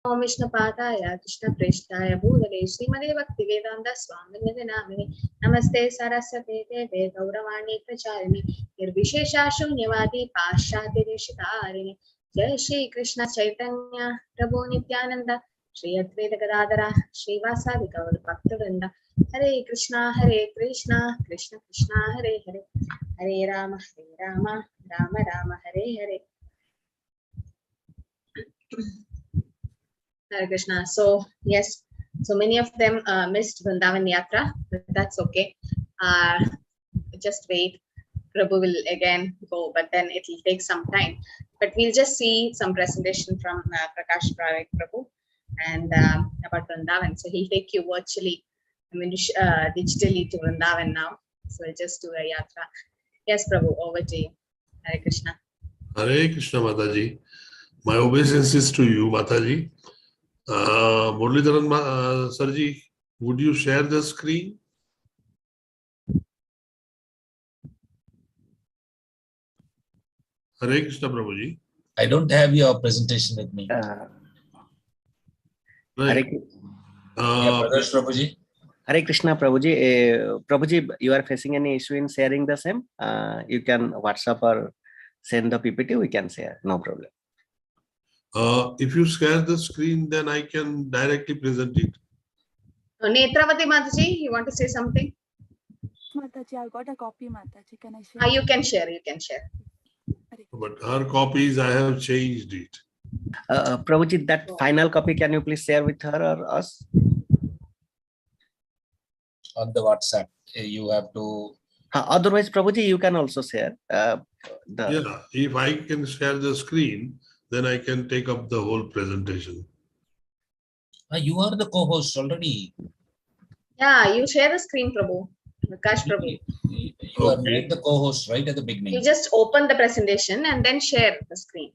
Om Vishnupadaya Krishna Preshtaya Bhudale Srimade Bhaktivedanta Swamini Namini Namaste Saraswate Deve Gauravani Pracharini Nirvishesha Shunyavadi Pashati Rishitarini Jai Shri Krishna Chaitanya Prabhu Nityananda Shri Advaita Gadadara Shri Vasadi Gaur Bhaktivinoda Hare Krishna Krishna Krishna Hare Hare Hare Rama Rama Rama Hare Hare. Hare Krishna. So yes, so many of them missed Vrindavan Yatra, but that's okay. Just wait. Prabhu will again go, but then it will take some time. But we'll just see some presentation from Prakash Parekh Prabhu and about Vrindavan. So he'll take you virtually, digitally to Vrindavan now. So we'll just do a yatra. Yes, Prabhu, over to you. Hare Krishna. Hare Krishna, Mataji. My obeisances to you, Mataji. Muralidharan Sarji, would you share the screen? Hare Krishna, Prabhuji. I don't have your presentation with me. Right. Prakash Prabhuji. Hare Krishna, Prabhuji. Prabhuji, you are facing any issue in sharing the same? You can WhatsApp or send the PPT, we can share, no problem. If you share the screen, then I can directly present it. Netravati Mataji, you want to say something? Mataji, I got a copy, Mataji. Can I share? You can share. But her copies, I have changed it. Prabhuji, that final copy, can you please share with her or us? On the WhatsApp, you have to. Otherwise, Prabhuji, you can also share. Yeah, if I can share the screen, then I can take up the whole presentation. You are the co-host already. Yeah, you share the screen, Prabhu. Prakash Prabhu. You are made the co-host right at the beginning. You just open the presentation and then share the screen.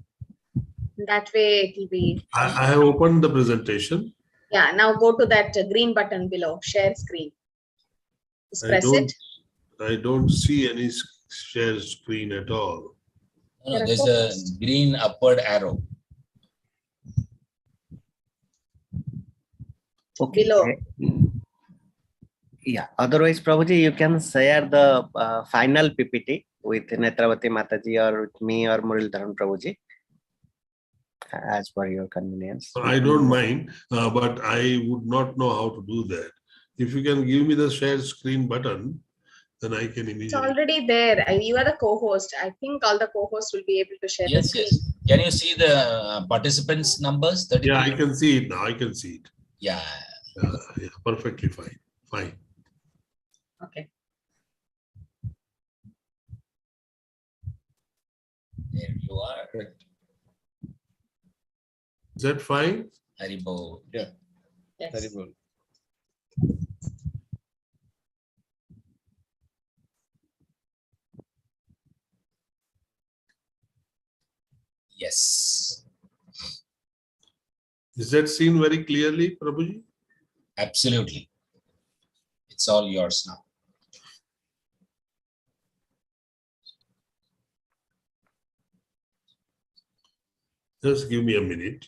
That way it will be. I have opened the presentation. Yeah, now go to that green button below, share screen. Just press it. I don't see any share screen at all. No, there's a green upward arrow. Okay. Below. Yeah, otherwise, Prabhuji, you can share the final PPT with Netravati Mataji or with me or Muralidharan Prabhuji, as per your convenience. I don't mind, but I would not know how to do that. If you can give me the share screen button, then I can immediately. It's already there. You are the co-host. I think all the co-hosts will be able to share the screen. Yes. Can you see the participants numbers? 32? Yeah, I can see it now. I can see it. Yeah. Yeah, perfectly fine. Fine. Okay. There you are. Is that fine? Haribo. Yeah. Yes. Haribo. Yes. Is that seen very clearly, Prabhuji? Absolutely. It's all yours now. Just give me a minute.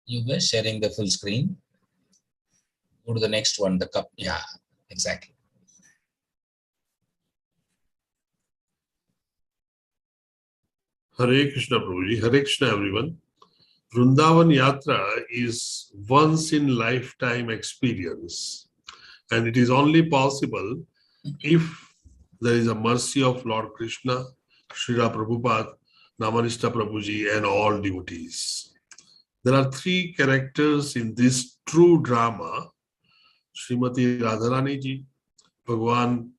You were sharing the full screen. Go to the next one, the cup. Yeah, exactly. Hare Krishna, Prabhuji. Hare Krishna, everyone. Vrindavan Yatra is once in lifetime experience, and it is only possible if there is a mercy of Lord Krishna, Srila Prabhupada, Namanishta Prabhuji, and all devotees. There are three characters in this true drama: Srimati Radharani ji, Bhagwan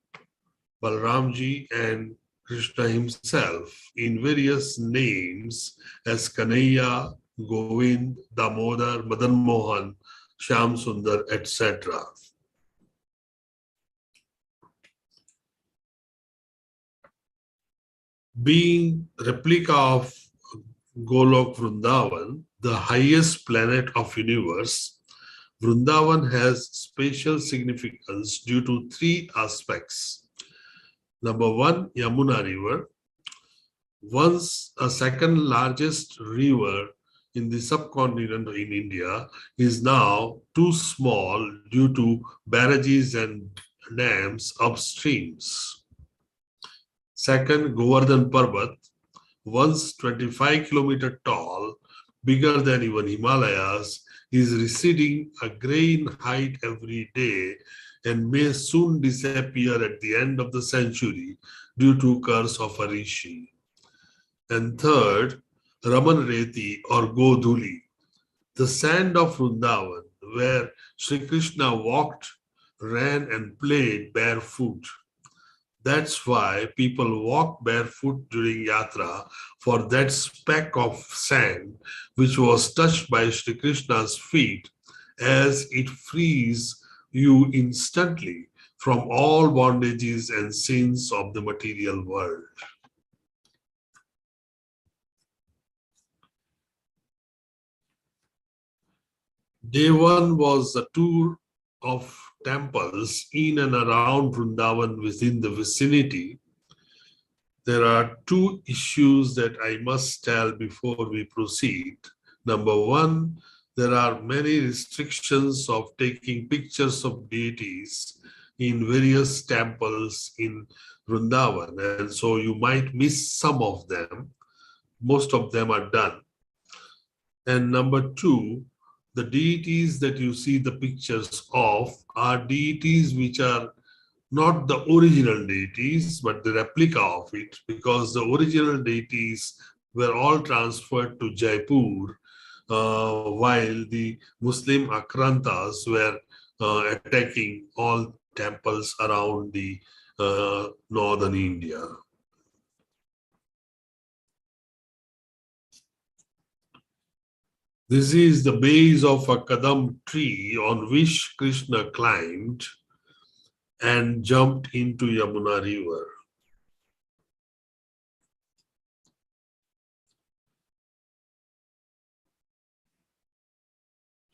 Balram ji, and Krishna himself in various names as Kanhaiya, Govind, Damodar, Madan Mohan, Shyam Sundar, etc. Being replica of Golok Vrindavan, the highest planet of universe, Vrindavan has special significance due to three aspects. Number one, Yamuna River, once a second largest river in the subcontinent in India, is now too small due to barrages and dams upstreams. Second, Govardhan Parbat, once 25-kilometer tall, bigger than even Himalayas, is receding a grain height every day and may soon disappear at the end of the century due to curse of a rishi. And third, Raman Reti or Godhuli, the sand of Vrindavan, where Sri Krishna walked, ran and played barefoot. That's why people walk barefoot during yatra, for that speck of sand which was touched by Sri Krishna's feet, as it frees you instantly from all bondages and sins of the material world. Day one was a tour of temples in and around Vrindavan within the vicinity. There are two issues that I must tell before we proceed. Number one, there are many restrictions of taking pictures of deities in various temples in Vrindavan, and so you might miss some of them. Most of them are done. And number two, the deities that you see the pictures of are deities which are not the original deities, but the replica of it, because the original deities were all transferred to Jaipur, while the Muslim Akrantas were attacking all temples around the northern India. This is the base of a kadam tree on which Krishna climbed and jumped into Yamuna River.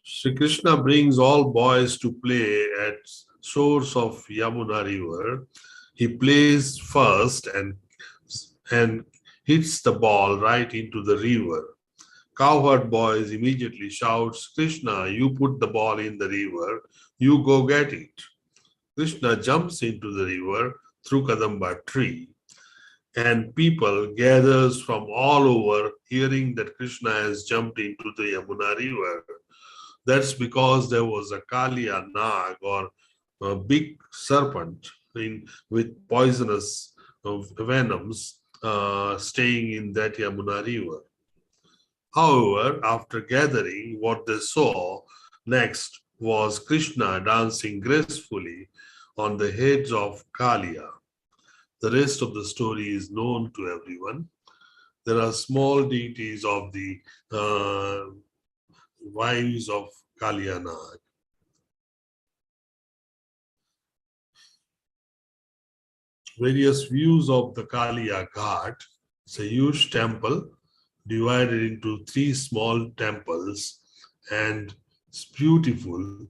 Sri Krishna brings all boys to play at source of Yamuna River. He plays first and hits the ball right into the river. Cowherd boys immediately shouts, Krishna, you put the ball in the river, you go get it. Krishna jumps into the river through Kadamba tree, and people gathers from all over hearing that Krishna has jumped into the Yamuna River. That's because there was a Kaliya Nag, or a big serpent with poisonous venoms staying in that Yamuna River. However, after gathering, what they saw next was Krishna dancing gracefully on the heads of Kaliya. The rest of the story is known to everyone. There are small deities of the wives of Kaliya Nag. Various views of the Kaliya Ghat. It's a huge temple divided into three small temples, and it's beautiful.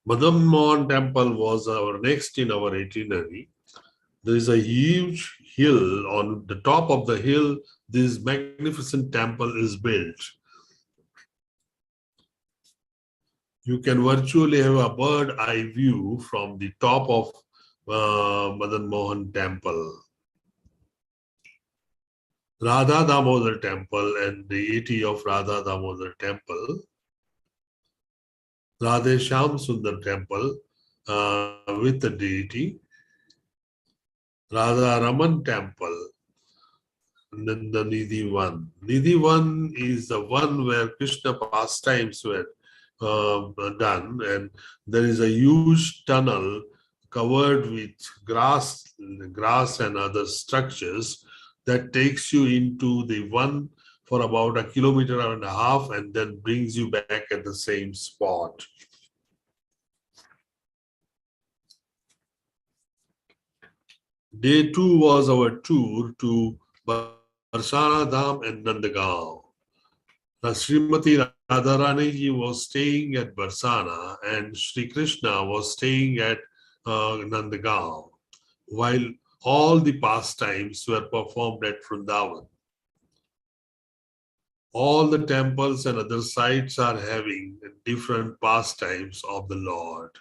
Madan Mohan temple was our next in our itinerary. There is a huge hill. On the top of the hill, this magnificent temple is built. You can virtually have a bird eye view from the top of Madan Mohan temple. Radha Damodar temple and the deity of Radha Damodar temple. Radhe Shyam Sundar temple with the deity, Radha Raman temple, and then the Nidhi One. Nidhi One is the one where Krishna pastimes were done, and there is a huge tunnel covered with grass and other structures that takes you into the one for about 1.5 kilometers and then brings you back at the same spot. Day 2 was our tour to Barsana Dham and Nandga. Srimati Radharani ji was staying at Barsana and Sri Krishna was staying at Nandga, while all the pastimes were performed at Vrindavan. All the temples and other sites are having different pastimes of the Lord.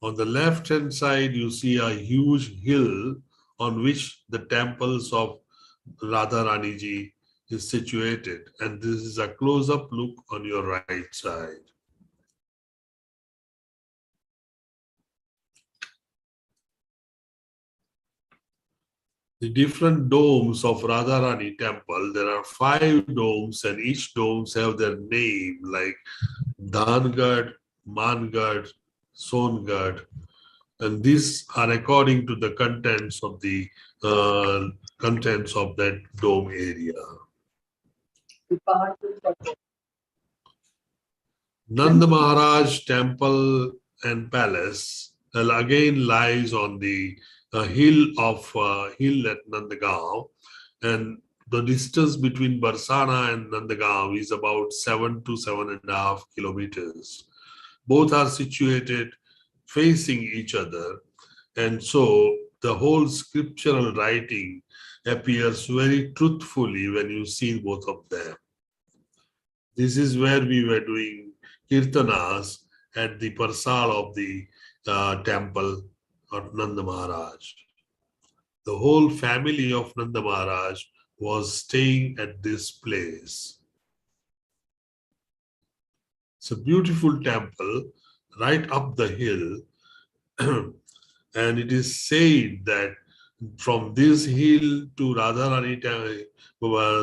On the left-hand side, you see a huge hill on which the temples of Radharani ji is situated. And this is a close-up look on your right side. The different domes of Radharani temple, there are 5 domes and each domes have their name like Dhangad, Mangad, Songad, and these are according to the contents of that dome area. Nand Maharaj temple and palace again lies on the hill at Nandgaon, and the distance between Barsana and Nandgaon is about 7 to 7.5 kilometers. Both are situated facing each other, and so the whole scriptural writing appears very truthfully when you see both of them. This is where we were doing kirtanas at the Parsal of the temple of Nanda Maharaj. The whole family of Nanda Maharaj was staying at this place. It's a beautiful temple right up the hill, and it is said that from this hill to Radharani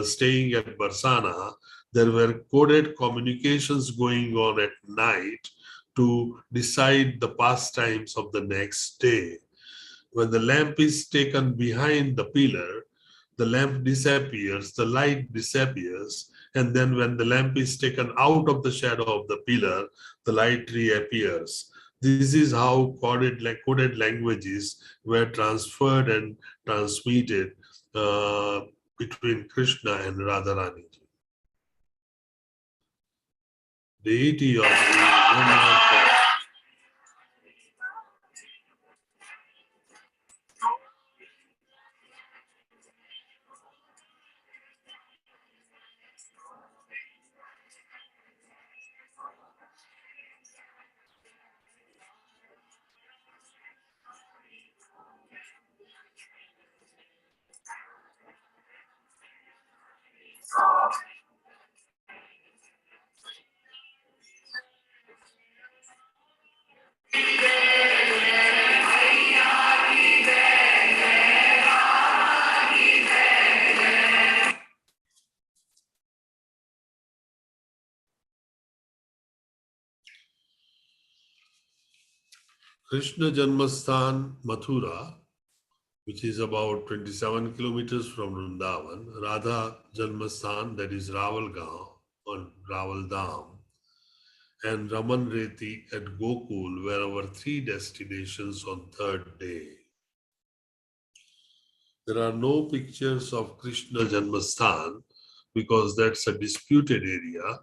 staying at Barsana, there were coded communications going on at night to decide the pastimes of the next day. When the lamp is taken behind the pillar, the lamp disappears, the light disappears, and then when the lamp is taken out of the shadow of the pillar, the light reappears. This is how coded languages were transferred and transmitted between Krishna and Radharani. Deity of the Krishna Janmasthan, Mathura, which is about 27 kilometers from Vrindavan, Radha Janmasthan, that is Ravalgaon or Ravaldham, and Raman Reti at Gokul were our 3 destinations on 3rd day. There are no pictures of Krishna Janmasthan because that's a disputed area.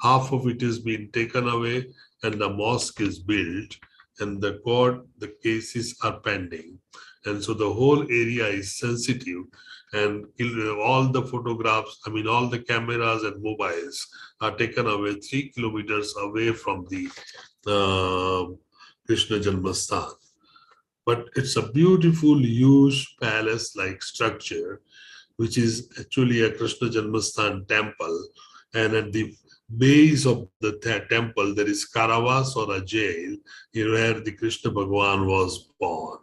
Half of it has been taken away and the mosque is built, and the cases are pending. And so the whole area is sensitive, and all the photographs, all the cameras and mobiles are taken away 3 kilometers away from the Krishna Janmasthan. But it's a beautiful, huge palace-like structure which is actually a Krishna Janmasthan temple. And at the base of the temple, there is Karavas or a jail where the Krishna Bhagavan was born.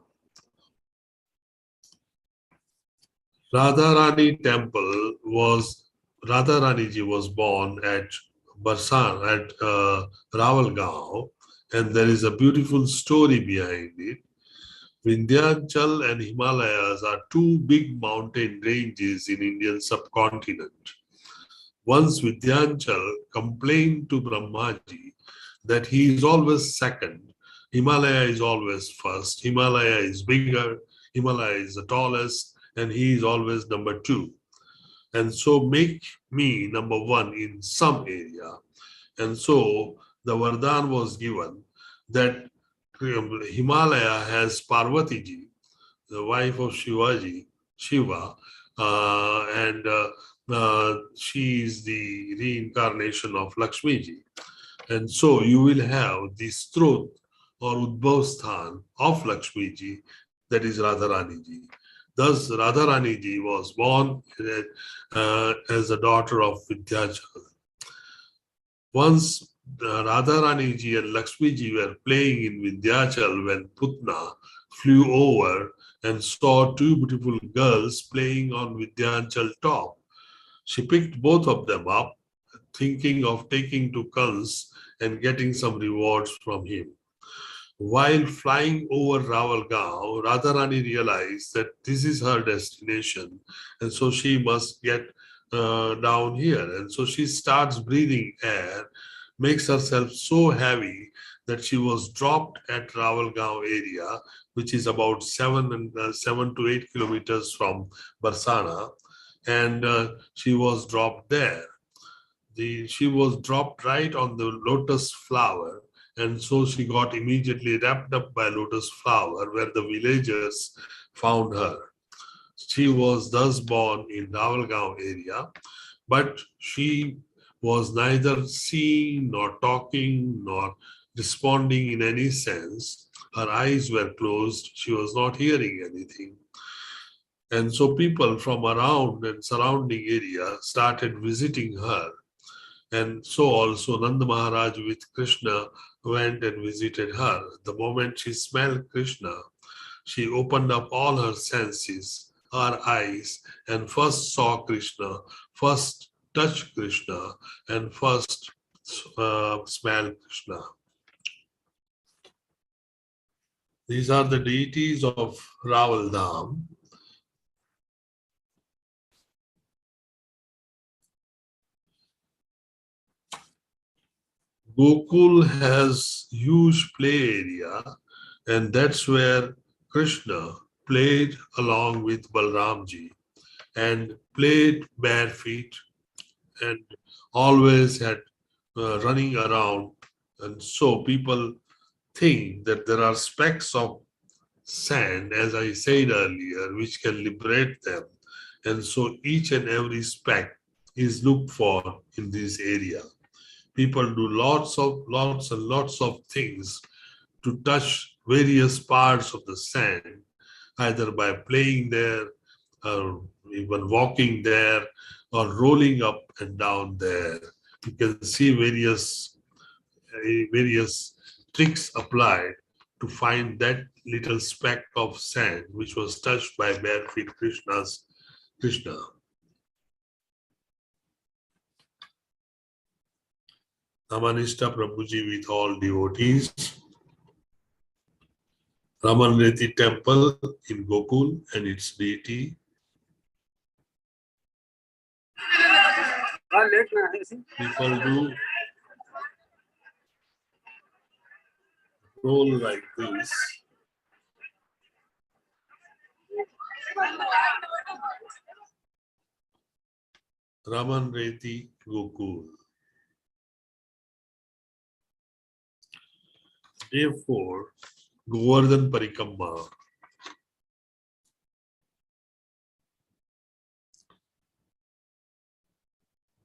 Radharani temple was, Radharani ji was born at Barsan, at Rawalgaon, and there is a beautiful story behind it. Vindhyachal and Himalayas are two big mountain ranges in Indian subcontinent. Once Vindhyachal complained to Brahmaji that he is always second, Himalaya is always first, Himalaya is bigger, Himalaya is the tallest, and he is always number two. And so make me number one in some area. And so the Vardhan was given that Himalaya has Parvati ji, the wife of Shiva, and she is the reincarnation of Lakshmi ji. And so you will have the Strot or Udbhavsthan of Lakshmi ji, that is Radharani ji. Thus, Radharani ji was born as a daughter of Vindhyachal. Once Radharani ji and Lakshmi ji were playing in Vindhyachal when Putna flew over and saw two beautiful girls playing on Vindhyachal top. She picked both of them up, thinking of taking to Kans and getting some rewards from him. While flying over Rawalgaon, Radharani realized that this is her destination, and so she must get down here. And so she starts breathing air, makes herself so heavy that she was dropped at Rawalgaon area, which is about 7 to 8 kilometers from Barsana, and she was dropped there. She was dropped right on the lotus flower, and so she got immediately wrapped up by lotus flower, where the villagers found her. She was thus born in Rawalgaon area, but she was neither seeing nor talking nor responding in any sense. Her eyes were closed. She was not hearing anything. And so people from around and surrounding area started visiting her. And so also Nand Maharaj with Krishna went and visited her. The moment she smelled Krishna, she opened up all her senses, her eyes, and first saw Krishna, first touched Krishna, and first smelled Krishna. These are the deities of Rawal Dham. Gokul has huge play area, and that's where Krishna played along with Balramji and played bare feet and always had running around. And so people think that there are specks of sand, as I said earlier, which can liberate them. And so each and every speck is looked for in this area. People do lots and lots of things to touch various parts of the sand, either by playing there, or even walking there, or rolling up and down there. You can see various tricks applied to find that little speck of sand which was touched by bare feet Krishna. Namanishta Prabhuji with all devotees. Ramanreti temple in Gokul and its deity. People do roll like this. Ramanreti Gokul. Day 4, Govardhan Parikrama.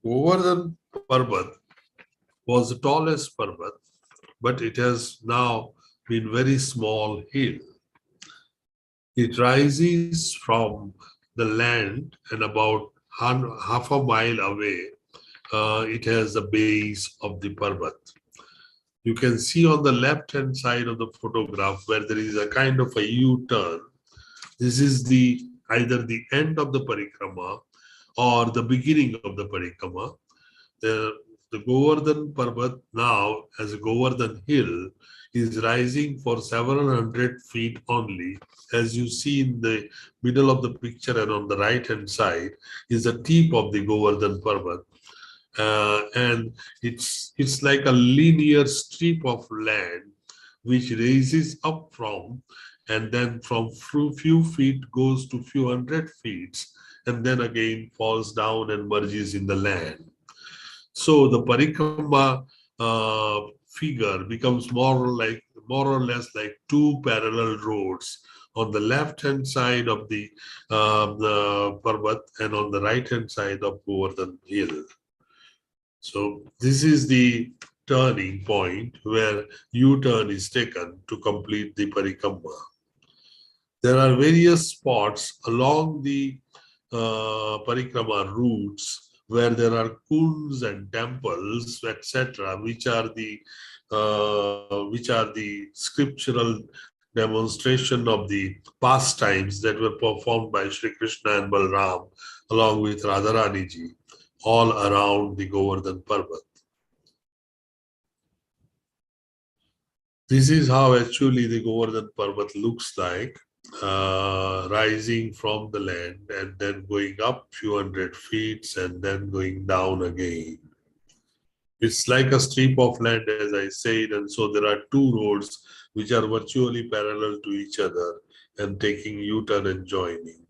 Govardhan Parbat was the tallest Parbat, but it has now been very small hill. It rises from the land, and about half a mile away, it has the base of the Parvat. You can see on the left-hand side of the photograph where there is a kind of a U-turn. This is either the end of the parikrama or the beginning of the parikrama. The Govardhan Parvat now, as a Govardhan hill, is rising for several hundred feet only. As you see in the middle of the picture and on the right-hand side is the tip of the Govardhan Parvat. And it's like a linear strip of land which raises up from, and then from few feet goes to few hundred feet, and then again falls down and merges in the land. So the parikrama figure becomes more or less like two parallel roads on the left-hand side of the Parvat and on the right-hand side of Govardhan Hill. So this is the turning point where U-turn is taken to complete the parikrama. There are various spots along the parikrama routes where there are kunds and temples, etc., which are the scriptural demonstration of the pastimes that were performed by Sri Krishna and Balram along with Radharani ji, all around the Govardhan Parvat. This is how actually the Govardhan Parvat looks like, rising from the land and then going up few hundred feet and then going down again. It's like a strip of land, as I said, and so there are two roads which are virtually parallel to each other and taking U-turn and joining.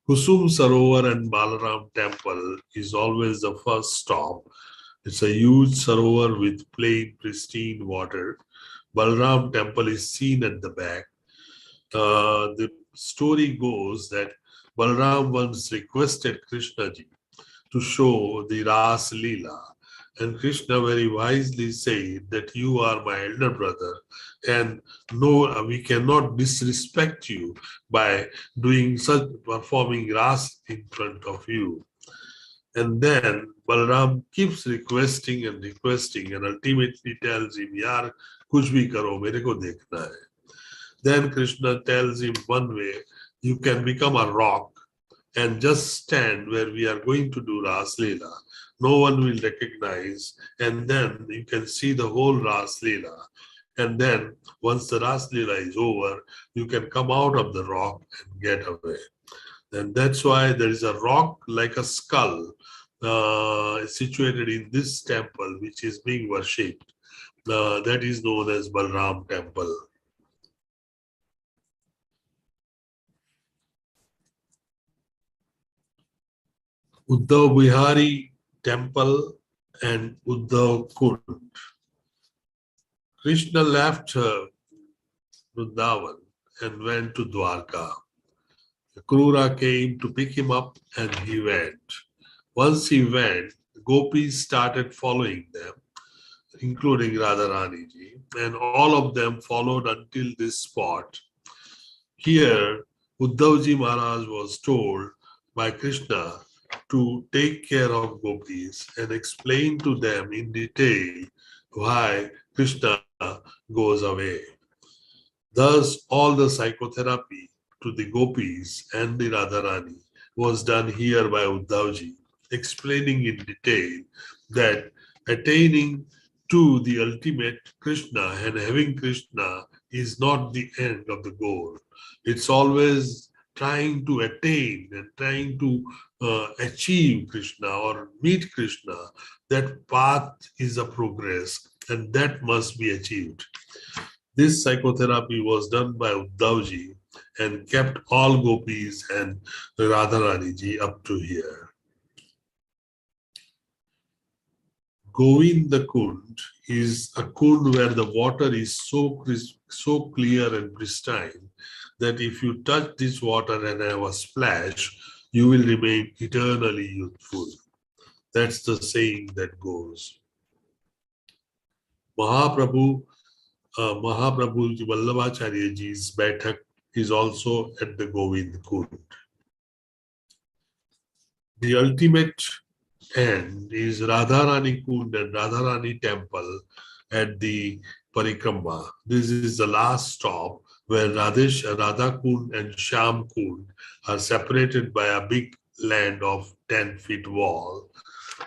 Kusum Sarovar and Balram temple is always the first stop. It's a huge sarovar with plain, pristine water. Balram temple is seen at the back. The story goes that Balram once requested Krishna ji to show the Ras Leela, and Krishna very wisely said that you are my elder brother, and no, we cannot disrespect you by performing Ras in front of you. And then Balram keeps requesting and ultimately tells him, Yaar, kuch bhi karo, mere ko dekhna hai. Then Krishna tells him one way, you can become a rock and just stand where we are going to do Ras Leela. No one will recognize, and then you can see the whole Ras Leela. And then once the Ras Leela is over, you can come out of the rock and get away. And that's why there is a rock like a skull situated in this temple, which is being worshipped. That is known as Balram temple. Uddhav Bihari temple and Uddhav Kund. Krishna left Vrindavan and went to Dwarka. Krura came to pick him up and he went. Once he went, gopis started following them, including Radharani ji, and all of them followed until this spot. Here, Uddhavji Maharaj was told by Krishna to take care of gopis and explain to them in detail why Krishna goes away. Thus, all the psychotherapy to the gopis and the Radharani was done here by Uddhavji, explaining in detail that attaining to the ultimate Krishna and having Krishna is not the end of the goal. It's always trying to attain and trying to achieve Krishna or meet Krishna. That path is a progress and that must be achieved. This psychotherapy was done by Uddhavji and kept all gopis and Radharani ji up to here. Govinda Kund is a kund where the water is so clear and pristine that if you touch this water and have a splash, you will remain eternally youthful. That's the saying that goes. Mahaprabhu Vallabhacharya ji's Baitak is also at the Govind Kund. The ultimate end is Radharani Kund and Radharani Temple at the Parikrama. This is the last stop where Radha Kund and Shyam Kund are separated by a big land of 10-feet wall.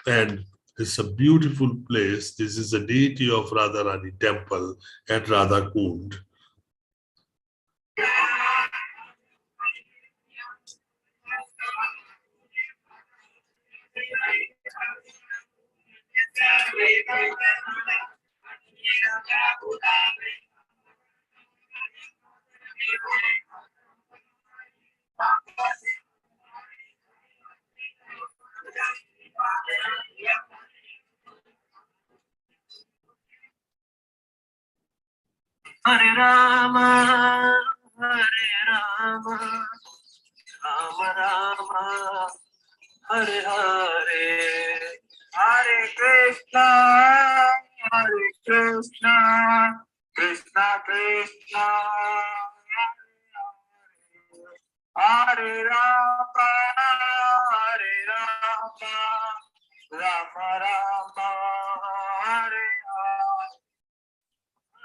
And it's a beautiful place. This is the deity of Radharani Temple at Radha Kund. Hare Rama, Hare Rama, Rama Rama, Hare Hare, Hare Krishna, Hare Krishna, Krishna Krishna, Hare Rama, Hare Rama, Rama Rama, Hare Hare.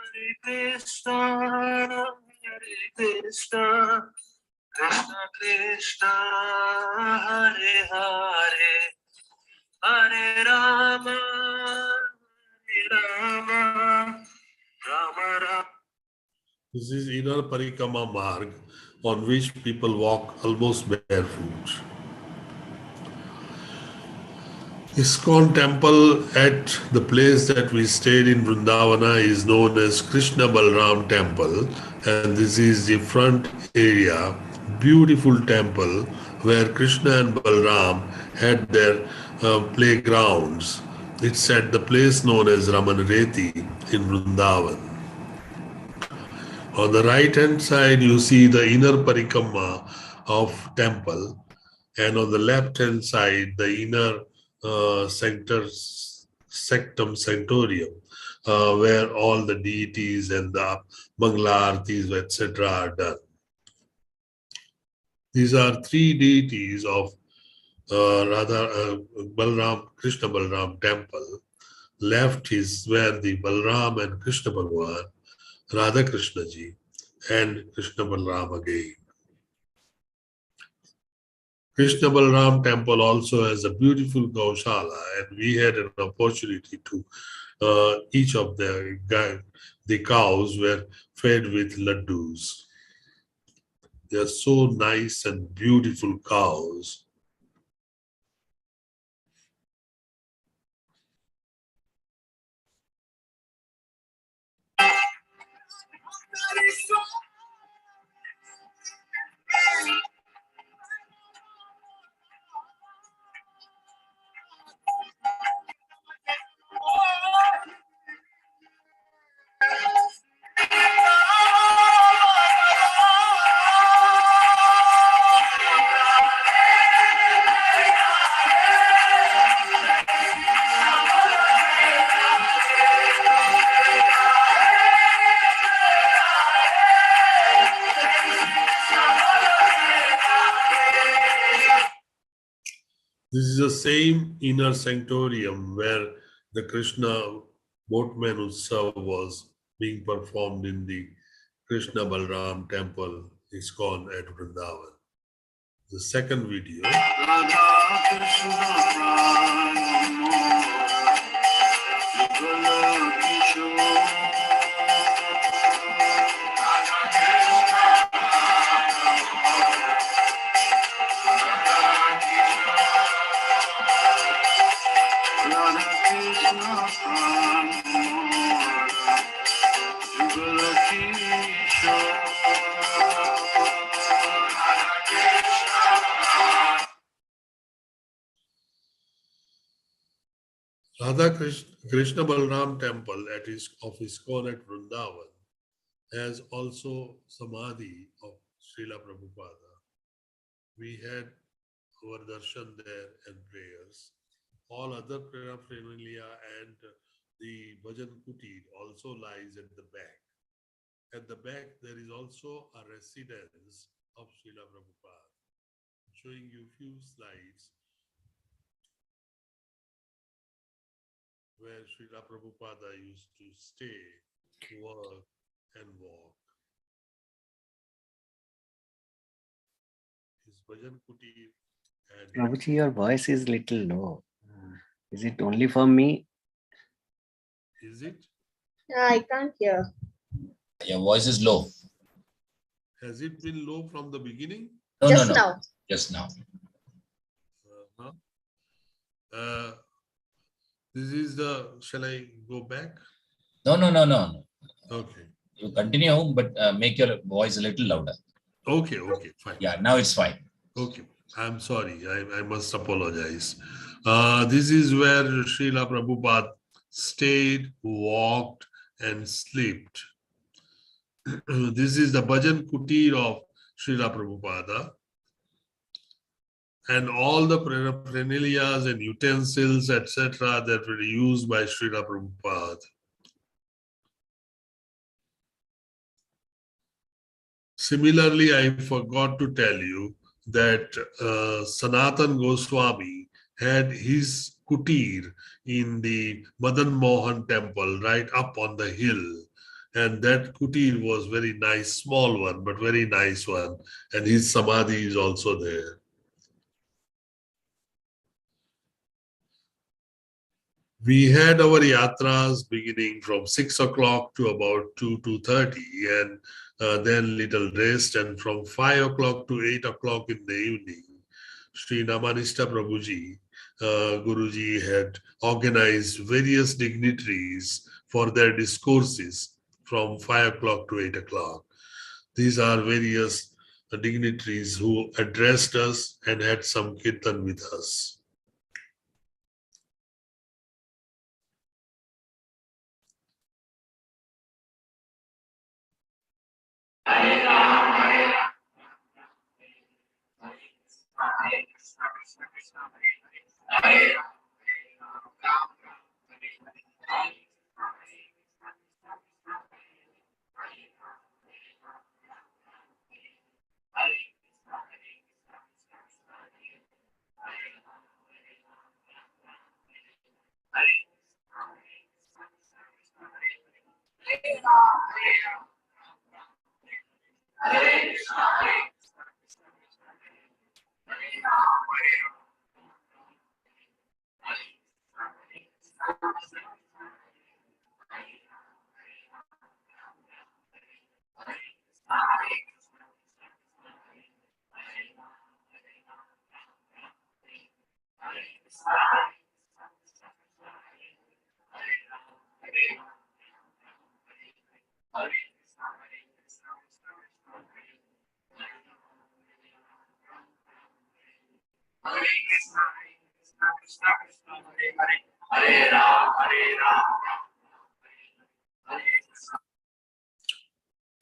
Hare Krishna, Krishna Krishna, Hare Hare, Hare Rama, Rama Rama. This is inner Parikrama Marg on which people walk almost barefoot. ISKCON temple at the place that we stayed in Vrindavana is known as Krishna Balram temple, and this is the front area, beautiful temple where Krishna and Balram had their playgrounds. It's at the place known as Ramanreti in Vrindavan. On the right hand side you see the inner Parikrama of temple, and on the left hand side the inner sectum sanctorium, where all the deities and the Mangala-artis, etc. are done. These are three deities of Balram, Krishna Balram temple. Left is where the Balram and Krishna Bhagwan, Radha Krishna ji, and Krishna Balram again. Krishna Balram temple also has a beautiful Gaushala, and we had an opportunity to each of the cows were fed with laddus. They are so nice and beautiful cows. This is the same inner sanctorium where the Krishna boatman Utsav was being performed in the Krishna Balram temple, ISKCON at Vrindavan. The second video. Krishna Balram temple of ISKCON at Vrindavan has also Samadhi of Srila Prabhupada. We had our darshan there and prayers. All other paraphernalia and the Bhajan Kutir also lies at the back. At the back, there is also a residence of Srila Prabhupada. Showing you few slides where Srila Prabhupada used to stay, work, and walk. His bhajan kutir and Prabhuji, your voice is little low. Is it only for me? is it? I can't hear. Your voice is low. Has it been low from the beginning? No, Just no, no. now. Just now. This is the, shall I go back? No, no, no, no, no. Okay. You continue, but make your voice a little louder. Okay, fine. Yeah, now it's fine. Okay, I'm sorry. I must apologize. This is where Srila Prabhupada stayed, walked, and slept. This is the bhajan kutir of Srila Prabhupada. And all the paraphernalia and utensils, etc., that were used by Srila Prabhupada. Similarly, I forgot to tell you that Sanatan Goswami had his kutir in the Madan Mohan temple right up on the hill. And that kutir was very nice, small one, but very nice one. And his samadhi is also there. We had our yatras beginning from 6 o'clock to about 2:30, and then little rest, and from 5 o'clock to 8 o'clock in the evening, Sri Namanista Prabhuji, Guruji had organized various dignitaries for their discourses from 5 o'clock to 8 o'clock. These are various dignitaries who addressed us and had some kirtan with us.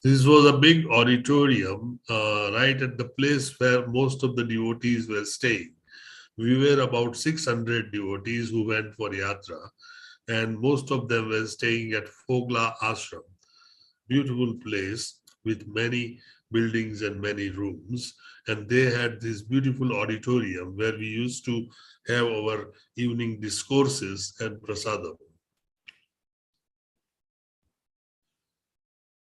This was a big auditorium right at the place where most of the devotees were staying. We were about 600 devotees who went for yatra, and most of them were staying at Fogla Ashram. Beautiful place with many buildings and many rooms, and they had this beautiful auditorium where we used to have our evening discourses and prasadam.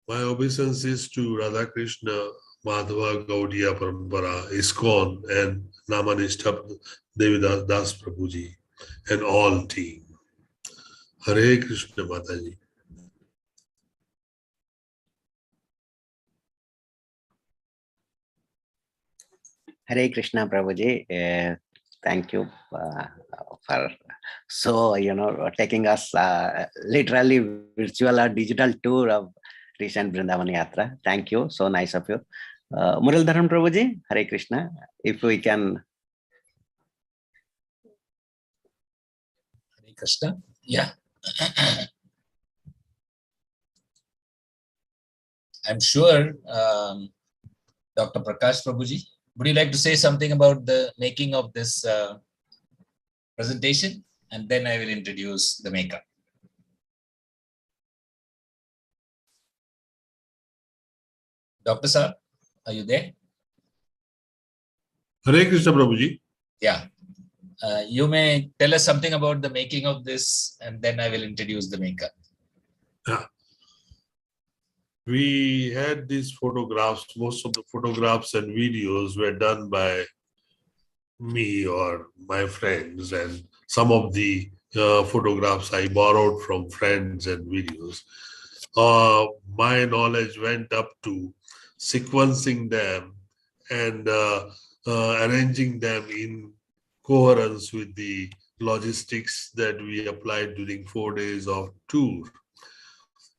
My obeisances to Radha Krishna, Madhava, Gaudiya Parampara, ISKCON, and Namanishta Devidas Das Prabhuji, and all team. Hare Krishna Mataji. Hare Krishna Prabhuji. Thank you for taking us literally virtual or digital tour of recent Vrindavan Yatra. Thank you. So nice of you. Muraldharan Prabhuji, Hare Krishna. If we can. Hare Krishna. Yeah. I'm sure Dr. Prakash Prabhuji, would you like to say something about the making of this presentation? And then I will introduce the maker. Dr. Sir, are you there? Hare Krishna Prabhuji. Yeah. You may tell us something about the making of this, and then I will introduce the maker. Yeah. We had these photographs. Most of the photographs and videos were done by me or my friends, and some of the photographs I borrowed from friends and videos. My knowledge went up to sequencing them and arranging them in coherence with the logistics that we applied during 4 days of tour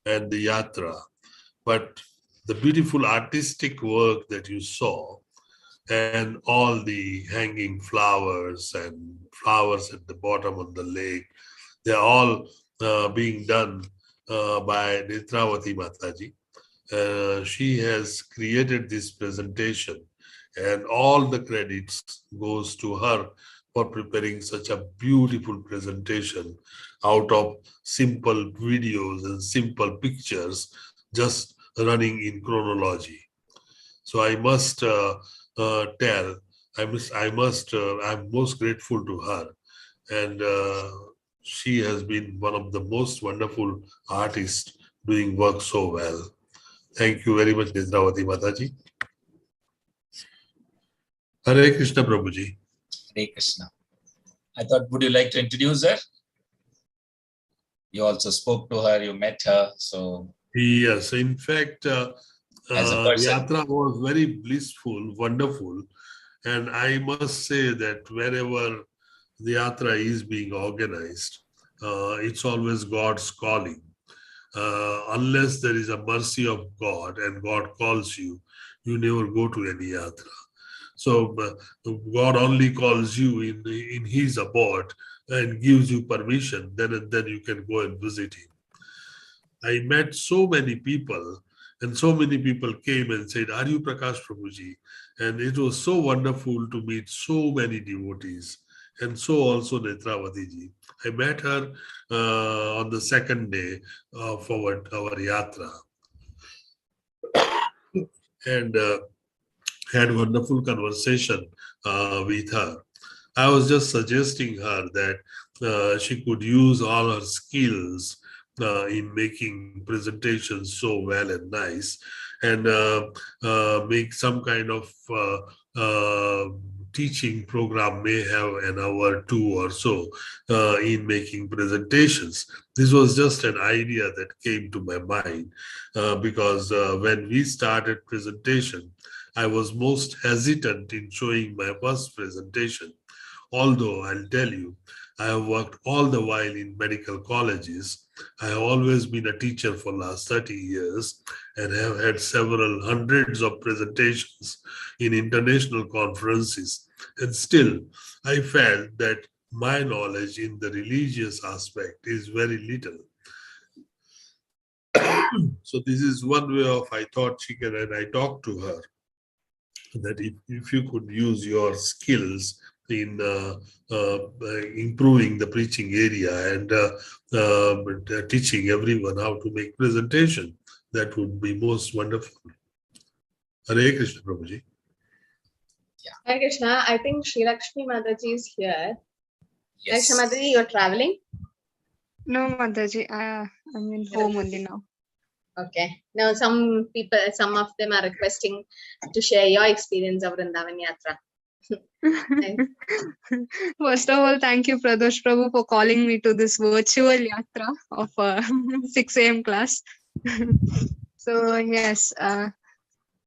and the yatra. But the beautiful artistic work that you saw and all the hanging flowers and flowers at the bottom of the lake, they're all being done by Netravati Mataji. She has created this presentation, and all the credits goes to her for preparing such a beautiful presentation out of simple videos and simple pictures just running in chronology. So I must tell, I'm most grateful to her, and she has been one of the most wonderful artists doing work so well. Thank you very much, Netravati Mataji. Hare Krishna Prabhuji. Hare Krishna. I thought, would you like to introduce her? You also spoke to her, you met her, so. Yes, in fact, As a person. Yatra was very blissful, wonderful, and I must say that wherever the Yatra is being organized, it's always God's calling. Unless there is a mercy of God and God calls you, you never go to any Yatra. So God only calls you in His abode and gives you permission, then and then you can go and visit Him. I met so many people, and so many people came and said, "Are you Prakash Prabhuji?" And it was so wonderful to meet so many devotees, and so also Netravati ji. I met her on the second day of our yatra, and had wonderful conversation with her. I was just suggesting her that she could use all her skills in making presentations so well and nice, and make some kind of teaching program, may have an hour or two or so in making presentations. This was just an idea that came to my mind because when we started presentation, I was most hesitant in showing my first presentation. Although I'll tell you, I have worked all the while in medical colleges. I have always been a teacher for last 30 years and have had several hundreds of presentations in international conferences. And still, I felt that my knowledge in the religious aspect is very little. So this is one way of, I thought she can, and I talked to her, that if you could use your skills in improving the preaching area and teaching everyone how to make presentation, that would be most wonderful. Hare Krishna Prabhuji. Hare Krishna, I think Sri Lakshmi Mataji is here. Yes. Lakshmi Mataji, you're traveling? No, Mataji, I'm in home only now. Okay. Now some people, some of them are requesting to share your experience of Vrindavan Yatra. First of all, thank you, Pradosh Prabhu, for calling me to this virtual yatra of 6 a.m. class. So yes,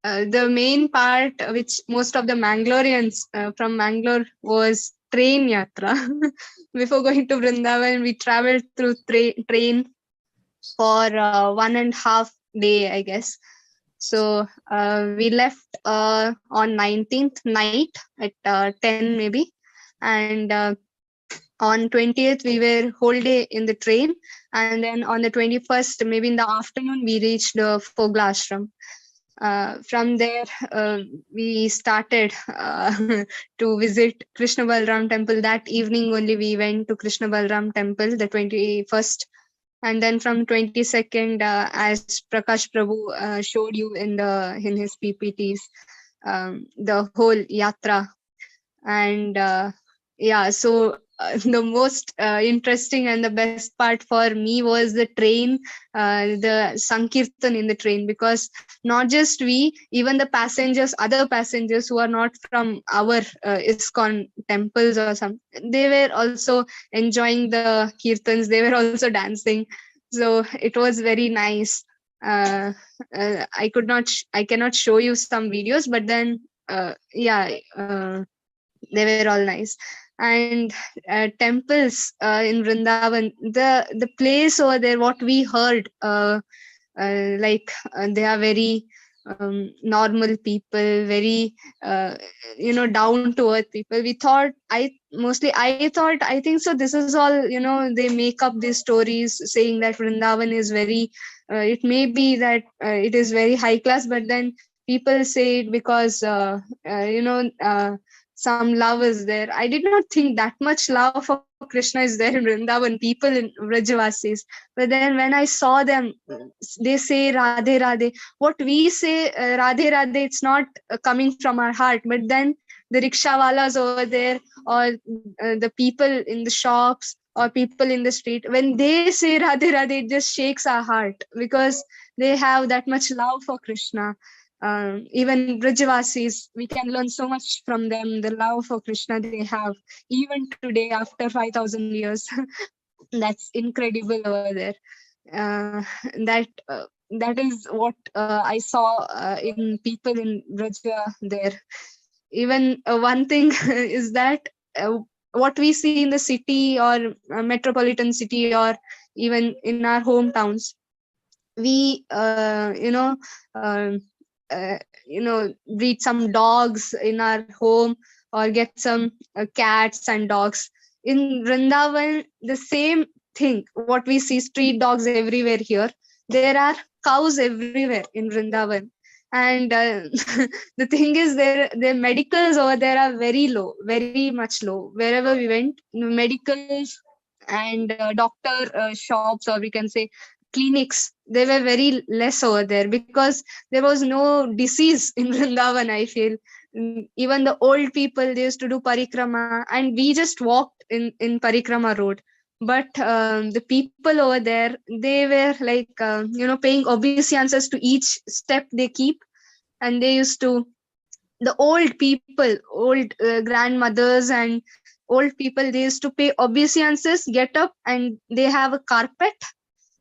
the main part which most of the Mangaloreans from Mangalore was train yatra. Before going to Vrindavan, we traveled through train for 1.5 days, I guess. So we left on 19th night at 10 maybe, and on 20th we were whole day in the train, and then on the 21st maybe in the afternoon we reached Fogla Ashram. From there we started to visit Krishna Balram temple. That evening only we went to Krishna Balram temple, the 21st And then from 22nd, as Prakash Prabhu showed you in his PPTs, the whole yatra. And yeah, so the most interesting and the best part for me was the train, the Sankirtan in the train, because not just we, even the passengers, other passengers who are not from our ISKCON temples or some, they were also enjoying the kirtans, they were also dancing. So it was very nice. I cannot show you some videos, but then yeah, they were all nice. And temples in Vrindavan, the place over there, what we heard, they are very normal people, very down to earth people. We thought, I think so, this is all, they make up these stories saying that Vrindavan is very it may be that it is very high class, but then people say it because some love is there. I did not think that much love for Krishna is there in Vrindavan, people in Vrajavasis. But then when I saw them, they say Radhe Radhe. What we say Radhe Radhe, it's not coming from our heart, but then the rickshawalas over there, or the people in the shops, or people in the street, when they say Radhe Radhe, it just shakes our heart, because they have that much love for Krishna. Even Brajavasis, we can learn so much from them, the love for Krishna they have, even today after 5,000 years. That's incredible over there. That is what I saw in people in Braja there. Even one thing is that what we see in the city, or metropolitan city, or even in our hometowns, we breed some dogs in our home, or get some cats and dogs. In Vrindavan, the same thing, what we see street dogs everywhere here, there are cows everywhere in Vrindavan. And the thing is, their medicals over there are very low, very much low. Wherever we went, medicals and doctor shops, or we can say clinics, they were very less over there, because there was no disease in Vrindavan, I feel. Even the old people, they used to do parikrama, and we just walked in parikrama road. But the people over there, they were like paying obeisances to each step they keep. And they used to, the old people, old grandmothers and old people, they used to pay obeisances, get up, and they have a carpet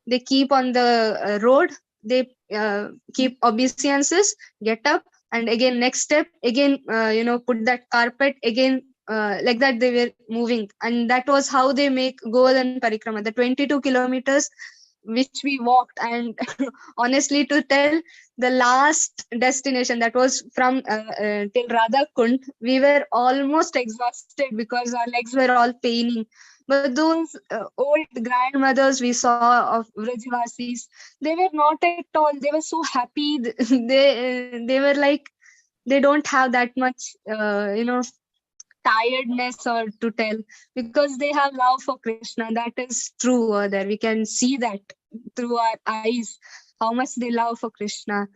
they keep on the road. They keep obeisances, get up, and again next step, again put that carpet again, like that they were moving. And that was how they make Govardhan Parikrama, the 22 kilometers which we walked. And honestly to tell, the last destination, that was from till Radha Kund, we were almost exhausted because our legs were all paining. But those old grandmothers we saw of Vrajavasis, they were not at all, they were so happy. They were like, they don't have that much tiredness or to tell, because they have love for Krishna. That is true over there. We can see that through our eyes, how much they love for Krishna.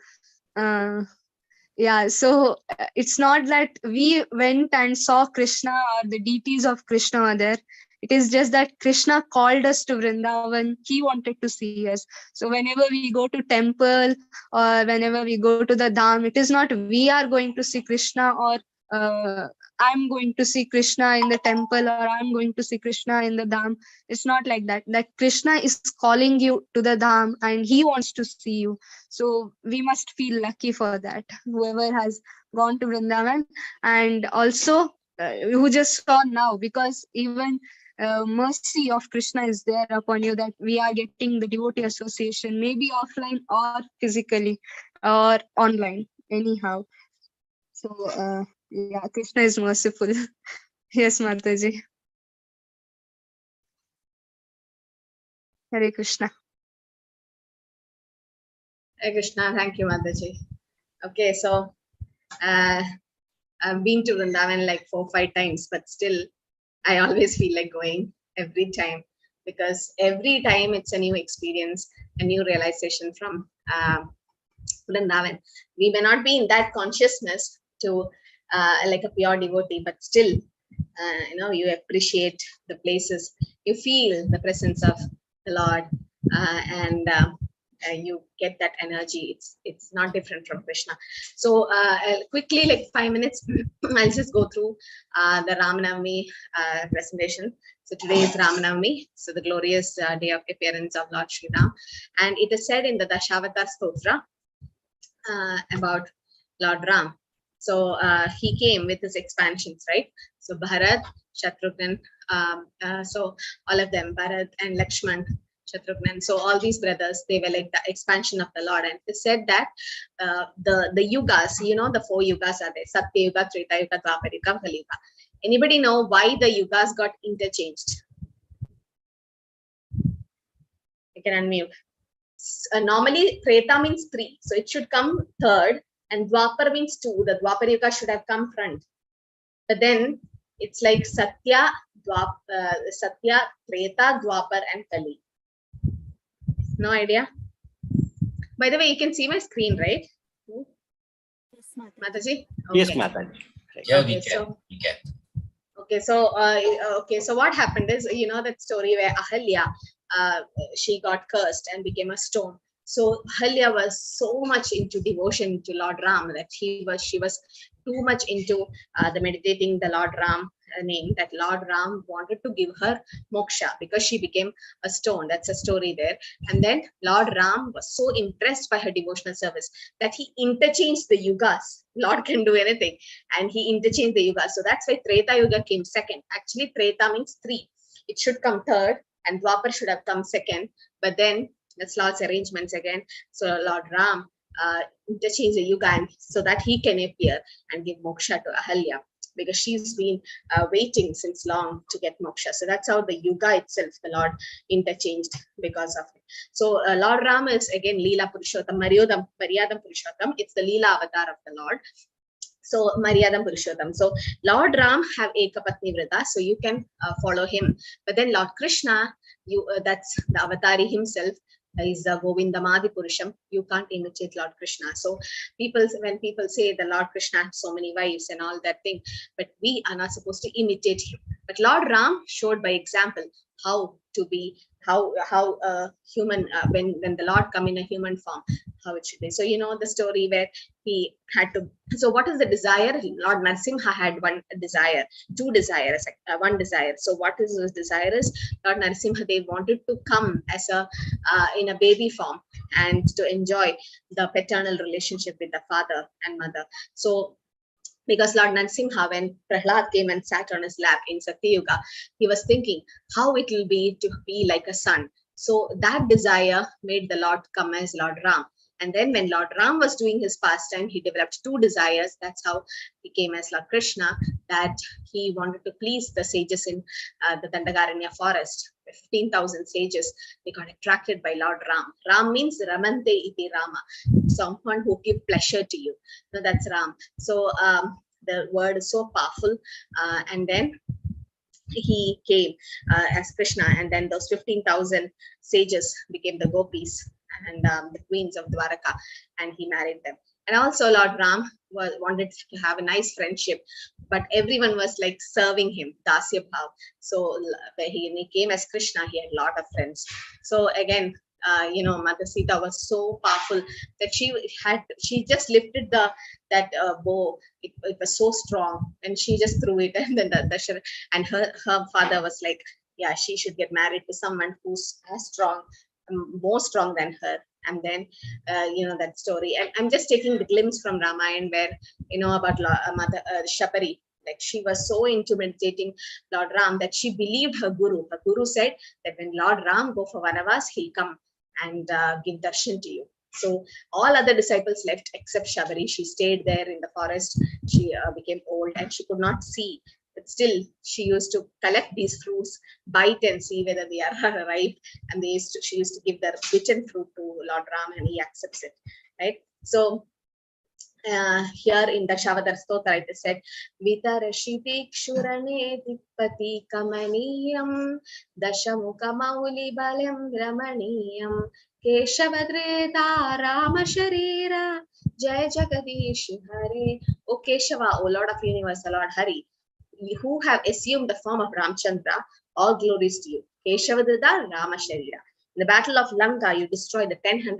Yeah, so it's not that we went and saw Krishna or the deities of Krishna over there. It is just that Krishna called us to Vrindavan. He wanted to see us. So whenever we go to temple, or whenever we go to the dham, it is not we are going to see Krishna, or I'm going to see Krishna in the temple, or I'm going to see Krishna in the dham. It's not like that. That Krishna is calling you to the dham, and he wants to see you. So we must feel lucky for that, whoever has gone to Vrindavan. And also who just saw now, because even mercy of Krishna is there upon you, that we are getting the devotee association, maybe offline or physically or online, anyhow. So yeah, Krishna is merciful. Yes, Mataji. Hare Krishna. Hare Krishna. Thank you, Mataji. Okay, so I've been to Vrindavan like 4-5 times, but still I always feel like going every time, because every time it's a new experience, a new realization from Vrindavan. We may not be in that consciousness to like a pure devotee, but still, you appreciate the places, you feel the presence of the Lord, and you get that energy. It's not different from Krishna. So I'll quickly, like 5 minutes, I'll just go through the Ramanavami presentation. So today is Ramanavami, so the glorious day of appearance of Lord Sri Ram, and it is said in the Dashavatar Stotra about Lord Ram. So he came with his expansions, right? So Bharat, Shatrughan, so all of them, Bharat and Lakshman, Shatrughan, so all these brothers, they were like the expansion of the Lord. And they said that the yugas, the 4 yugas are there: Satya Yuga, Treta Yuga, Dwapar Yuga, Kali Yuga. Anybody know why the yugas got interchanged? You can unmute. Normally Treta means 3, so it should come third, and Dwapar means 2. The Dwapar Yuga should have come front, but then it's like Satya, Treta, Dwapar, and Kali. No idea. By the way, you can see my screen, right? Yes, Mataji. Mataji? Yes, Okay. Mataji. Yeah, Okay, we can. Okay, so what happened is, that story where Ahalya, she got cursed and became a stone. So Ahalya was so much into devotion to Lord Ram that she was too much into the meditating the Lord Ram name, that Lord Ram wanted to give her moksha because she became a stone. That's a story there. And then Lord Ram was so impressed by her devotional service that he interchanged the yugas. Lord can do anything, and he interchanged the yugas. So that's why Treta Yuga came second. Actually, Treta means 3. It should come third, and Dwapar should have come second. But then that's Lord's arrangements again. So Lord Ram interchanged the yuga so that he can appear and give moksha to Ahalya, because she's been waiting since long to get moksha. So that's how the yuga itself, the Lord interchanged because of it. So Lord Ram is again Leela Purushottam, Maryadam Purushottam. It's the Leela avatar of the Lord. So Maryadam Purushottam. So Lord Ram have Ekapatni Vrata, so you can follow him. But then Lord Krishna, that's the avatari himself, is the Govindamadi Purusham. You can't imitate Lord Krishna. So when people say the Lord Krishna had so many wives and all that thing, but we are not supposed to imitate him. But Lord Ram showed by example how to be, how human, when the Lord come in a human form, how it should be. So the story where he had to, so what is the desire? Lord Narasimha had two desires, one desire. So what is his desire is, Lord Narasimha, they wanted to come as in a baby form and to enjoy the paternal relationship with the father and mother. So because Lord Narasimha, when Prahlad came and sat on his lap in Satya Yuga, he was thinking how it will be to be like a son. So that desire made the Lord come as Lord Ram. And then when Lord Ram was doing his pastime, he developed 2 desires. That's how he came as Lord Krishna, that he wanted to please the sages in the Dandakaranya forest. 15,000 sages, they got attracted by Lord Ram. Ram means Ramante iti Rama, someone who give pleasure to you. So that's Ram. So the word is so powerful. And then he came as Krishna, and then those 15,000 sages became the gopis and the queens of Dwaraka, and he married them. And also Lord Ram wanted to have a nice friendship, but everyone was like serving him, Dasya Bhav. So when he came as Krishna, he had a lot of friends. So again, Mata Sita was so powerful that she just lifted that bow. It was so strong, and she just threw it, and then and her father was like, yeah, she should get married to someone who's as strong, more strong than her. And then that story, and I'm just taking the glimpse from Ramayana where about Mother Shapari. Like, she was so into meditating Lord Ram that she believed her guru. Her guru said that when Lord Ram go for Vanavas, he'll come and give darshan to you. So all other disciples left except Shabari. She stayed there in the forest. She became old and she could not see. But still, she used to collect these fruits, bite and see whether they are ripe. And she used to give the bitten fruit to Lord Ram, and he accepts it, right? So here in the Shavadar Stotra, it is said, Vitarashiti Kshurane Tipati Kamaniyam Dashamukha Mauli Balam Ramaniyam Keshavadreta Rama Sharira Jai Jagadish Hare. O Keshava, O Lord of Universal, Lord Hari, who have assumed the form of Ramchandra, all glories to you. Keshavadreta Rama Sharira. In the battle of Lanka, you destroyed the 1000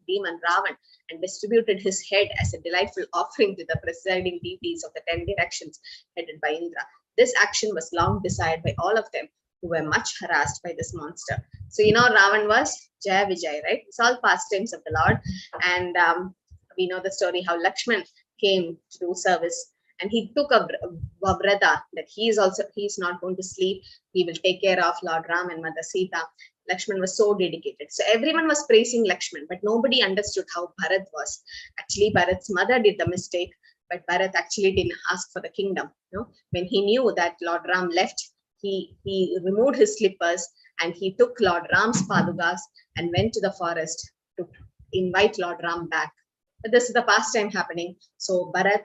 demon Ravan and distributed his head as a delightful offering to the presiding deities of the 10 directions headed by Indra. This action was long desired by all of them, who were much harassed by this monster. So, Ravan was Jaya Vijay, right? It's all pastimes of the Lord. And we know the story how Lakshman came to do service. And he took a vrata that he's not going to sleep. He will take care of Lord Ram and Mother Sita. Lakshman was so dedicated. So everyone was praising Lakshman, but nobody understood how Bharat was. Actually, Bharat's mother did the mistake, but Bharat actually didn't ask for the kingdom. When he knew that Lord Ram left, he removed his slippers and he took Lord Ram's padukas and went to the forest to invite Lord Ram back. But this is the pastime happening. So Bharat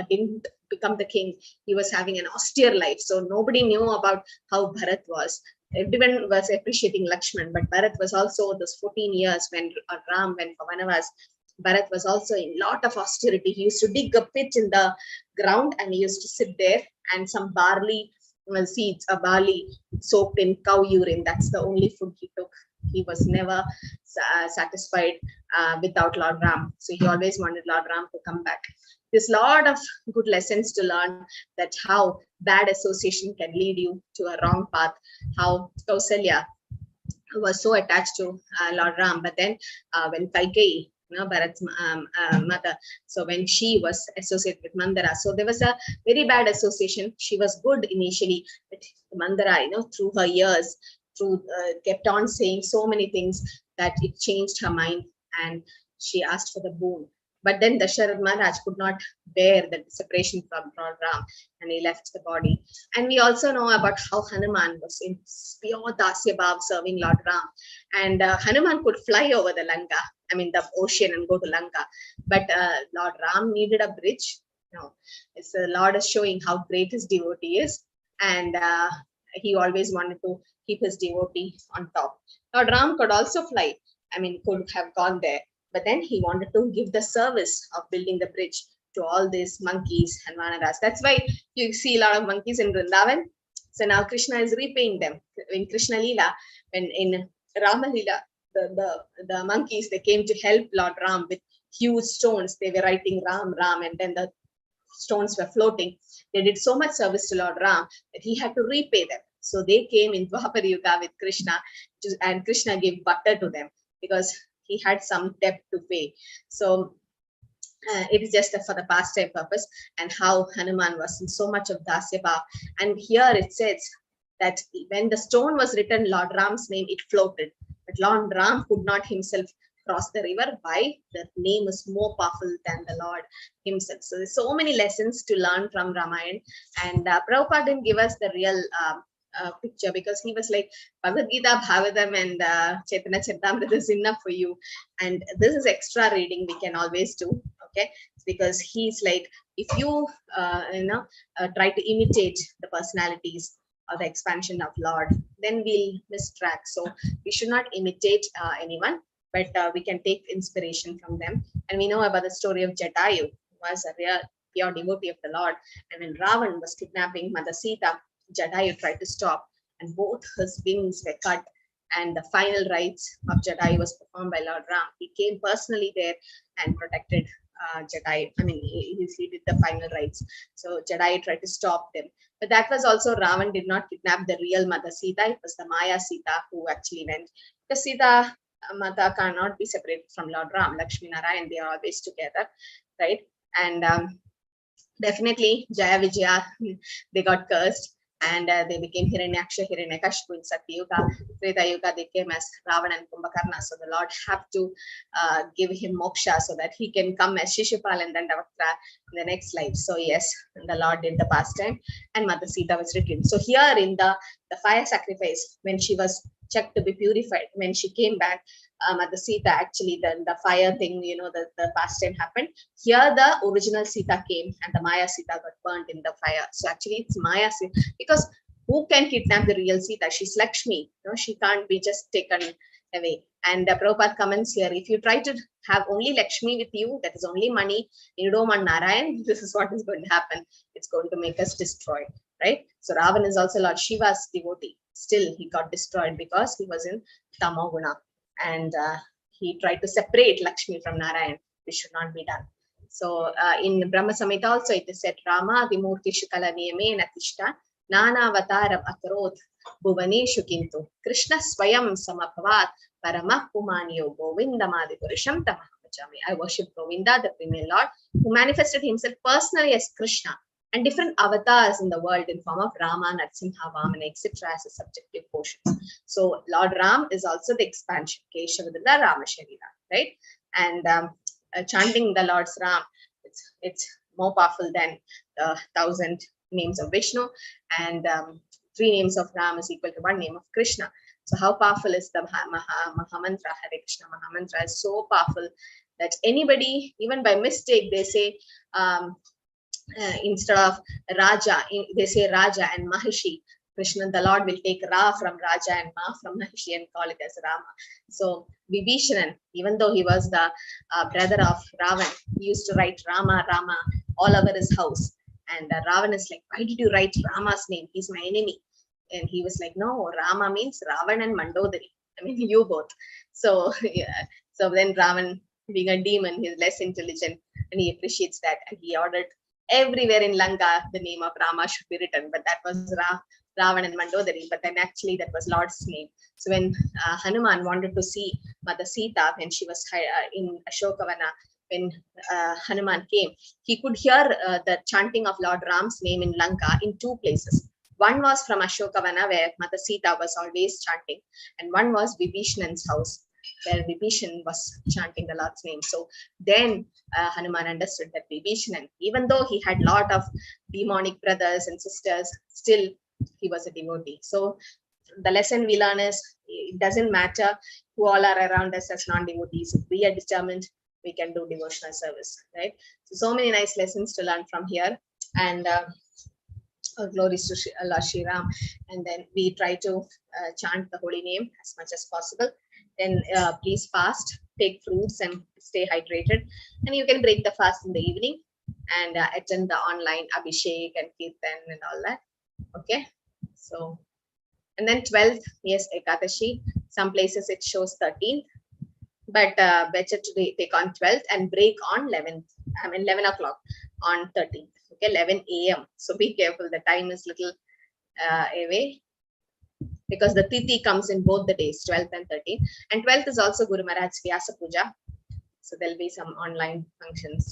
didn't become the king. He was having an austere life. So nobody knew about how Bharat was. Everyone was appreciating Lakshman, but Bharat was also those 14 years when Ram went for Vanavas. Bharat was also in lot of austerity. He used to dig a pit in the ground and he used to sit there, and some barley seeds, a barley soaked in cow urine. That's the only food he took. He was never satisfied without Lord Ram. So he always wanted Lord Ram to come back. There's a lot of good lessons to learn, that how bad association can lead you to a wrong path. How Kausalya was so attached to Lord Ram, but then when Kaikeyi, Bharat's mother, so when she was associated with Mandara, so there was a very bad association. She was good initially, but Mandara, through her years, kept on saying so many things that it changed her mind, and she asked for the boon. But then Dasharatha Maharaj could not bear the separation from Lord Ram, and he left the body. And we also know about how Hanuman was in pure Dasya Bhav serving Lord Ram. And Hanuman could fly over the Lanka, the ocean, and go to Lanka. But Lord Ram needed a bridge. It's the Lord is showing how great his devotee is. And he always wanted to keep his devotee on top. Lord Ram could also fly, could have gone there. But then he wanted to give the service of building the bridge to all these monkeys and vanaras. That's why you see a lot of monkeys in Vrindavan. So now Krishna is repaying them. In Krishna Leela, when in Rama Leela, the monkeys, they came to help Lord Ram with huge stones. They were writing Ram, Ram, and then the stones were floating. They did so much service to Lord Ram that he had to repay them. So they came in Dwapar Yuga with Krishna, and Krishna gave butter to them because he had some debt to pay. So it is just for the pastime purpose, and how Hanuman was in so much of Dasya Bhav. And here it says that when the stone was written Lord Ram's name, it floated. But Lord Ram could not himself cross the river. Why? The name is more powerful than the Lord himself. So there's so many lessons to learn from Ramayana. And Prabhupada didn't give us the real picture, because he was like, Bhagavad Gita, Bhagavatam, and Chaitanya Charitamrita is enough for you. And this is extra reading we can always do. Okay, because he's like, if you try to imitate the personalities or the expansion of Lord, then we'll miss track. So we should not imitate anyone, but we can take inspiration from them. And we know about the story of Jatayu, who was a real pure devotee of the Lord. And when Ravan was kidnapping Mother Sita, Jatayu tried to stop, and both his wings were cut. And the final rites of Jatayu was performed by Lord Ram. He came personally there and protected Jatayu. He did the final rites. So Jatayu tried to stop them. But that was also, Ravan did not kidnap the real Mother Sita. It was the Maya Sita who actually went. Because Sita Mata cannot be separated from Lord Ram. Lakshmi Narayan, they are always together, right? And definitely Jaya Vijaya, they got cursed. And they became Hiranyaksha, Hiranyakashipu in Satyuga. Treta Yuga, they came as Ravana and Kumbhakarna. So the Lord had to give him moksha so that he can come as Shishupal and Dandavakra in the next life. So yes, the Lord did the pastime, and Mother Sita was written. So here in the fire sacrifice, when she was checked to be purified. When she came back, Mother Sita, actually the fire thing, the pastime happened. Here the original Sita came and the Maya Sita got burnt in the fire. So actually it's Maya Sita, because who can kidnap the real Sita? She's Lakshmi. She can't be just taken away. And Prabhupada comments here, if you try to have only Lakshmi with you, that is only money, you don't want Narayan, this is what is going to happen. It's going to make us destroyed, right? So Ravan is also Lord Shiva's devotee. Still, he got destroyed because he was in Tamoguna. And he tried to separate Lakshmi from Narayan, which should not be done. So in Brahma Samhita also it is said, Rama Vimurti Shukala Niyame Natishta Nana Avataram Akarot Bhuvaneshu Kintu Krishna Swayam Samabhavat Paramah Pumaniyo Govindamadi Purusham Tamahachami. I worship Govinda, the premier Lord, who manifested himself personally as Krishna and different avatars in the world in form of Rama, Narsimha, Vamana, etc. as a subjective portions. So Lord Ram is also the expansion, Keshavadala Rama Sharira, right? And chanting the Lord's Ram, it's more powerful than the 1,000 names of Vishnu, and 3 names of Ram is equal to 1 name of Krishna. So how powerful is the Mahamantra? Hare Krishna Mahamantra is so powerful that anybody, even by mistake, they say instead of Raja, they say Raja and Mahishi. Krishna, the Lord, will take Ra from Raja and Ma from Mahishi and call it as Rama. So Vibhishanan, even though he was the brother of Ravan, he used to write Rama, Rama all over his house. And Ravan is like, why did you write Rama's name? He's my enemy. And he was like, no, Rama means Ravan and Mandodari. I mean, you both. So, yeah. So then Ravan, being a demon, he's less intelligent and he appreciates that. And he ordered everywhere in Lanka, the name of Rama should be written. But that was Ravan and Mandodari. But then actually that was Lord's name. So when Hanuman wanted to see Mother Sita when she was in Ashokavana, when Hanuman came, he could hear the chanting of Lord Ram's name in Lanka in 2 places. One was from Ashokavana, where Mother Sita was always chanting, and one was Vibhishanan's house, where Vibhishan was chanting the Lord's name. So then Hanuman understood that Vibhishanan, even though he had lot of demonic brothers and sisters, still he was a devotee. So the lesson we learn is, it doesn't matter who all are around us as non-devotees. If we are determined, we can do devotional service, right? So many nice lessons to learn from here. And glories to Lord Shri Ram. And then we try to chant the holy name as much as possible. Then please fast, take fruits and stay hydrated. And you can break the fast in the evening and attend the online Abhishek and Kirtan and all that. Okay. So, and then 12th, yes, Ekadashi. Some places it shows 13th. But better to take on 12th and break on 11th. I mean 11 o'clock on 13th. Okay, 11 a.m. So be careful. The time is little away because the Tithi comes in both the days, 12th and 13th. And 12th is also Guru Maharaj's Vyasa Puja. So there'll be some online functions.